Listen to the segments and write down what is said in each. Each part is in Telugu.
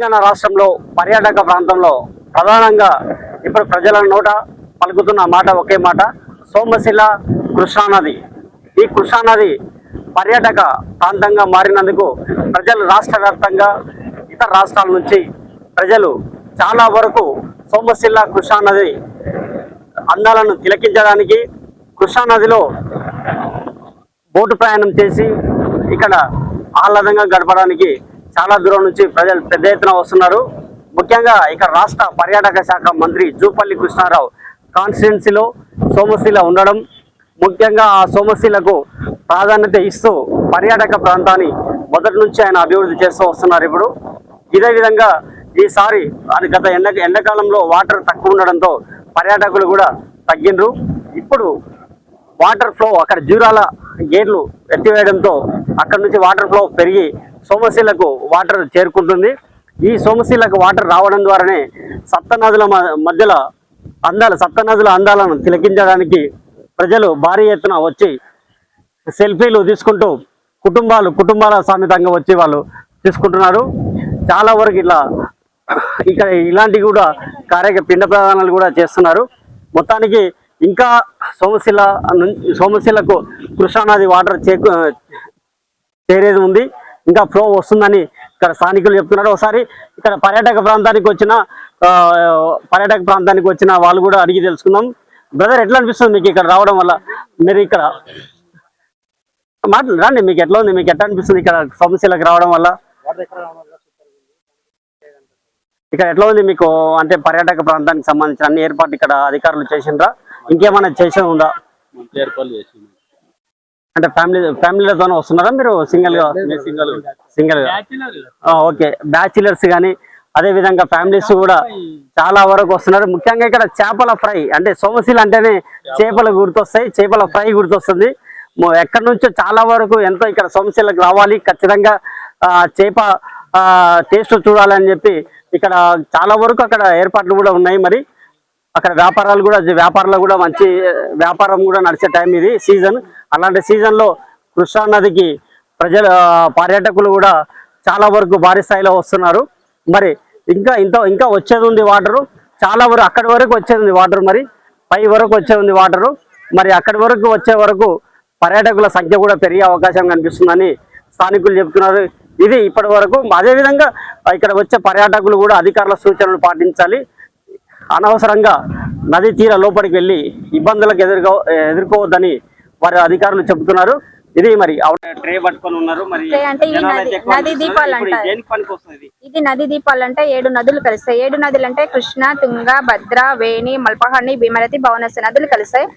తెలంగాణ రాష్ట్రంలో పర్యాటక ప్రాంతంలో ప్రధానంగా ఇప్పుడు ప్రజల నోట పలుకుతున్న మాట ఒకే మాట సోమశిల కృష్ణానది. ఈ కృష్ణానది పర్యాటక ప్రాంతంగా మారినందుకు ప్రజలు రాష్ట్ర వ్యాప్తంగా ఇతర రాష్ట్రాల నుంచి ప్రజలు చాలా వరకు సోమశిల కృష్ణానది అందాలను తిలకించడానికి కృష్ణానదిలో బోటు ప్రయాణం చేసి ఇక్కడ ఆహ్లాదంగా గడపడానికి చాలా దూరం నుంచి ప్రజలు పెద్ద ఎత్తున వస్తున్నారు. ముఖ్యంగా ఇక్కడ రాష్ట్ర పర్యాటక శాఖ మంత్రి జూపల్లి కృష్ణారావు కాన్స్టిట్యున్సీలో సోమశిల ఉండడం, ముఖ్యంగా ఆ సోమశిలకు ప్రాధాన్యత ఇస్తూ పర్యాటక ప్రాంతాన్ని మొదటి నుంచి ఆయన అభివృద్ధి చేస్తూ వస్తున్నారు. ఇప్పుడు ఇదే విధంగా ఈసారి గత ఎండాకాలంలో వాటర్ తక్కువ ఉండడంతో పర్యాటకులు కూడా తగ్గిండ్రు. ఇప్పుడు వాటర్ ఫ్లో అక్కడ జూరాల గేట్లు ఎత్తివేయడంతో అక్కడ నుంచి వాటర్ ఫ్లో పెరిగి సోమశిలకు వాటర్ చేరుకుంటుంది. ఈ సోమశిలకు వాటర్ రావడం ద్వారానే సప్తనదుల మధ్యలో సప్తనదుల అందాలను తిలకించడానికి ప్రజలు భారీ ఎత్తున వచ్చి సెల్ఫీలు తీసుకుంటూ కుటుంబాల సమేతంగా వచ్చి వాళ్ళు తీసుకుంటున్నారు. చాలా వరకు ఇక్కడ ఇలాంటివి కూడా పిండ ప్రదానాలు కూడా చేస్తున్నారు. మొత్తానికి ఇంకా సోమశిలకు కృష్ణానది వాటర్ చేరేది ఉంది, ఇంకా ఫ్లో వస్తుందని ఇక్కడ స్థానికులు చెప్తున్నారు. ఒకసారి ఇక్కడ పర్యాటక ప్రాంతానికి వచ్చిన వాళ్ళు కూడా అడిగి తెలుసుకుందాం. బ్రదర్, ఎట్లా అనిపిస్తుంది మీకు ఇక్కడ రావడం వల్ల? మీరు ఇక్కడ మాట్లాడండి, మీకు ఎట్లా ఉంది, మీకు ఎట్లా అనిపిస్తుంది ఇక్కడ సోమశిలకు రావడం వల్ల? ఇక్కడ ఎట్లా ఉంది మీకు? అంటే పర్యాటక ప్రాంతానికి సంబంధించిన అన్ని ఏర్పాట్లు ఇక్కడ అధికారులు చేసిండ్రా? ఇంకేమైనా చేసేది ఉందా? అంటే ఫ్యామిలీలతోనే వస్తున్నారా మీరు? సింగిల్ గా? ఓకే, బ్యాచిలర్స్ కానీ అదే విధంగా ఫ్యామిలీస్ కూడా చాలా వరకు వస్తున్నారు. ముఖ్యంగా ఇక్కడ చేపల ఫ్రై, అంటే సోమశిల అంటేనే చేపలు గుర్తొస్తాయి, చేపల ఫ్రై గుర్తొస్తుంది. ఎక్కడి నుంచో చాలా వరకు ఎంతో ఇక్కడ సోమశిలకు రావాలి, ఖచ్చితంగా చేప టేస్ట్ చూడాలని చెప్పి ఇక్కడ చాలా వరకు అక్కడ ఏర్పాట్లు కూడా ఉన్నాయి. మరి అక్కడ వ్యాపారాలు కూడా మంచి వ్యాపారం కూడా నడిచే టైం ఇది, సీజన్. అలాంటి సీజన్లో కృష్ణానదికి పర్యాటకులు కూడా చాలా వరకు భారీ స్థాయిలో వస్తున్నారు. మరి ఇంకా వచ్చేది ఉంది వాటరు, చాలా వరకు అక్కడి వరకు వచ్చేది ఉంది వాటర్, మరి పై వరకు వచ్చేది ఉంది వాటరు. మరి అక్కడి వరకు వచ్చే వరకు పర్యాటకుల సంఖ్య కూడా పెరిగే అవకాశం కనిపిస్తుందని స్థానికులు చెప్తున్నారు. ఇది ఇప్పటి వరకు. అదేవిధంగా ఇక్కడ వచ్చే పర్యాటకులు కూడా అధికారుల సూచనలు పాటించాలి, అనవసరంగా నది తీర లోపలికి వెళ్ళి ఇబ్బందులకు ఎదుర్కోవద్దని వారి అధికారులు చెబుతున్నారు. ఇది మరి ట్రే పట్టుకొని ఉన్నారు. మరి నది దీపాలు అంటారు. ఇది నది దీపాలు అంటే 7 నదులు కలుస్తాయి. 7 నదులు అంటే కృష్ణ, తుంగ, భద్ర, వేణి, మల్పహాని, భీమరతి, భవనసి నదులు కలిసాయి.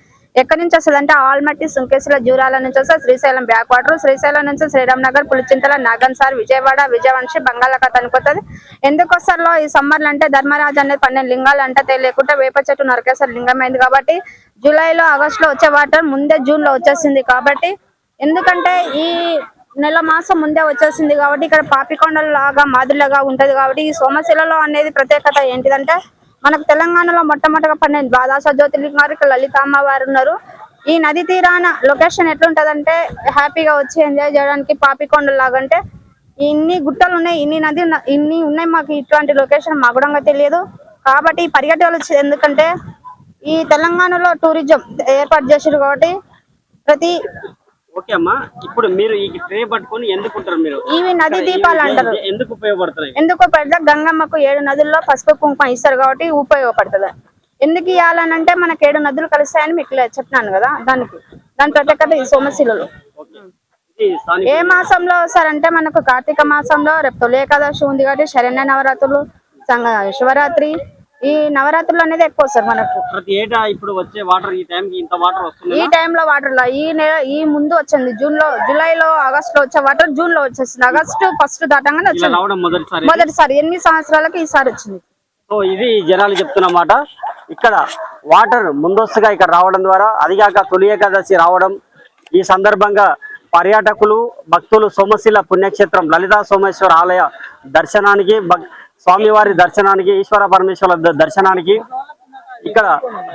ఎక్కడి నుంచి వస్తుంది అంటే ఆల్మట్టి, సుంకేశ్వర, జూరాల నుంచి వస్తుంది. శ్రీశైలం బ్యాక్ వాటర్, శ్రీశైలం నుంచి శ్రీరామ్ నగర్, పులిచింతల, నాగన్సార్, విజయవాడ, విజయవంశి, బంగాళాఖాతానికి వస్తుంది. ఎందుకు వస్తారో ఈ సమ్మర్లు అంటే ధర్మరాజు అనేది 12 లింగాలు అంటే తెలియకుండా వేప చెట్టు నరకేశ్వర లింగం అయింది కాబట్టి జూలైలో, ఆగస్టులో వచ్చే వాటర్ ముందే జూన్ లో వచ్చేసింది. కాబట్టి ఎందుకంటే ఈ నెల మాసం ముందే వచ్చేసింది కాబట్టి ఇక్కడ పాపికొండల లాగా మాదిరిలాగా ఉంటది. కాబట్టి ఈ సోమశిలలో అనేది ప్రత్యేకత ఏంటిదంటే మనకు తెలంగాణలో మొట్టమొదటిగా 12 ద్వాదశ జ్యోతిర్లింగాలు, ఇక్కడ లలిత అమ్మవారు ఉన్నారు. ఈ నది తీరాన లొకేషన్ ఎట్లుంటదంటే హ్యాపీగా వచ్చి ఎంజాయ్ చేయడానికి పాపికొండల లాగా. అంటే ఇన్ని గుట్టలు ఉన్నాయి, ఇన్ని ఉన్నాయి, మాకు ఇట్లాంటి లొకేషన్ మాకు కూడా తెలియదు. కాబట్టి ఈ పర్యటకులు ఎందుకంటే ఈ తెలంగాణలో టూరిజం ఏర్పాటు చేసారు కాబట్టి ఓకే అమ్మా, ఇప్పుడు మీరు ఈ ట్రే పట్టుకొని ఎందుకుంటారు? మీరు ఇవి నది దీపాలు అంటారు. ఎందుకు ఉపయోగపడతాయి? గంగమ్మకు 7 నదుల్లో పసుపు కుంకుమ ఇస్తారు కాబట్టి ఉపయోగపడుతుంది. ఎందుకు ఇవ్వాలనంటే మనకు 7 నదులు కలిస్తాయని మీకు చెప్పినాను కదా, దాని ప్రత్యేకత ఈ సోమశిలలో. ఏ మాసంలో వస్తారంటే మనకు కార్తీక మాసంలో రేపు తొలి ఏకాదశి ఉంది కాబట్టి శరణ్య నవరాత్రులు, శివరాత్రి, ఈ నవరాత్రులు అనేది ఎక్కువ వస్తారు మనకు. ప్రతి ఏటా ఇప్పుడు వచ్చే వాటర్ ఈ టైంకి ఇంత వాటర్ వస్తుంది. ఈ టైంలో వాటర్ ఈ ముందు వచ్చింది జూలైలో, ఆగస్ట్ లో వచ్చే వాటర్ జూన్ లో వచ్చేసింది. ఆగస్టు 1 దాటంగానే వచ్చింది మొదటిసారి. 8 సంవత్సరాలకు ఈసారి వచ్చింది. సో ఇది జనాలు చెప్తున్నమాట. ఇక్కడ వాటర్ ముందస్తుగా ఇక్కడ రావడం ద్వారా, అదిగాక తొలి ఏకాదశి రావడం, ఈ సందర్భంగా పర్యాటకులు, భక్తులు సోమశిల పుణ్యక్షేత్రం లలితా సోమేశ్వర ఆలయ దర్శనానికి, స్వామివారి దర్శనానికి, ఈశ్వర పరమేశ్వర దర్శనానికి ఇక్కడ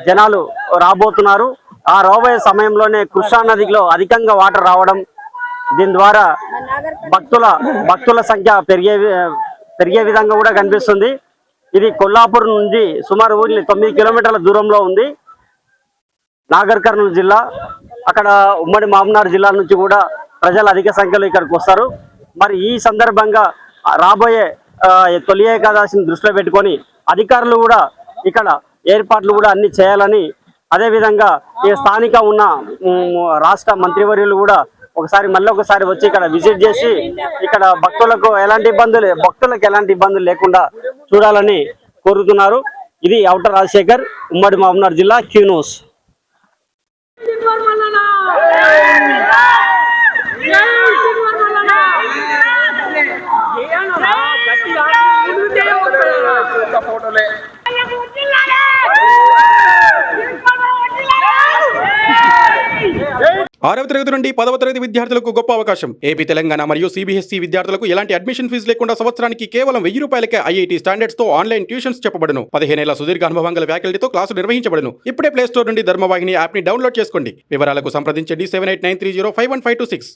జనాలు రాబోతున్నారు. ఆ రాబోయే సమయంలోనే కృష్ణానదిలో అధికంగా వాటర్ రావడం, దీని ద్వారా భక్తుల సంఖ్య పెరిగే విధంగా కూడా కనిపిస్తుంది. ఇది కొల్లాపూర్ నుంచి సుమారు 9 కిలోమీటర్ల దూరంలో ఉంది. నాగర్ కర్నూలు జిల్లా, అక్కడ ఉమ్మడి మామనాడు జిల్లా నుంచి కూడా ప్రజలు అధిక సంఖ్యలో ఇక్కడికి వస్తారు. మరి ఈ సందర్భంగా రాబోయే తొలి ఏకాదశిని దృష్టిలో పెట్టుకొని అధికారులు కూడా ఇక్కడ ఏర్పాట్లు కూడా అన్ని చేయాలని, అదేవిధంగా ఈ స్థానిక ఉన్న రాష్ట్ర మంత్రివర్యులు కూడా మళ్ళీ ఒకసారి వచ్చి ఇక్కడ విజిట్ చేసి ఇక్కడ భక్తులకు ఎలాంటి ఇబ్బందులు లేకుండా చూడాలని కోరుతున్నారు. ఇది ఔటర్ రాజశేఖర్, ఉమ్మడి మామనాడు జిల్లా, క్యూ న్యూస్. ఆరవ తరగతి నుండి 10వ తరగతి విద్యార్థులకు గొప్ప అవకాశం. ఏపీ, తెలంగాణ మరియు సిబిఎస్ఈ విద్యార్థులకు ఎలాంటి అడ్మిషన్ ఫీజు లేకుండా సంవత్సరానికి కేవలం 1000 రూపాయలకే ఐఐటీ స్టాండర్డ్స్ తో ఆన్లైన్ ట్యూషన్స్ చెప్పబడును. 15 ఏళ్ల సుదీర్ఘ అనుభవం గల ఫ్యాకల్టీతో క్లాసులు నిర్వహించబడును. ఇప్పుడే ప్లే స్టోర్ నుండి ధర్మవాహిని యాప్ ని డౌన్లోడ్ చేసుకోండి. వివరాలకు సంప్రదించండి 7893051526.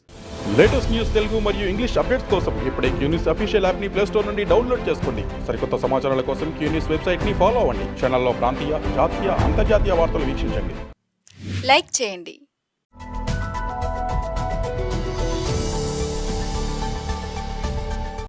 లేటెస్ట్ న్యూస్ తెలుగు మరియు ఇంగ్లీష్ అప్డేట్స్ కోసం ఇప్పుడే క్యూన్యూస్ అఫీషియల్ యాప్ ని ప్లే స్టోర్ నుండి డౌన్లోడ్ చేసుకోండి. సరికొత్త సమాచారాల కోసం క్యూన్యూస్ వెబ్సైట్ ని ఫాలో అవ్వండి. ఛానల్లో ప్రాంతీయ, జాతీయ, అంతర్జాతీయ వార్తలు వీక్షించండి. లైక్ చేయండి,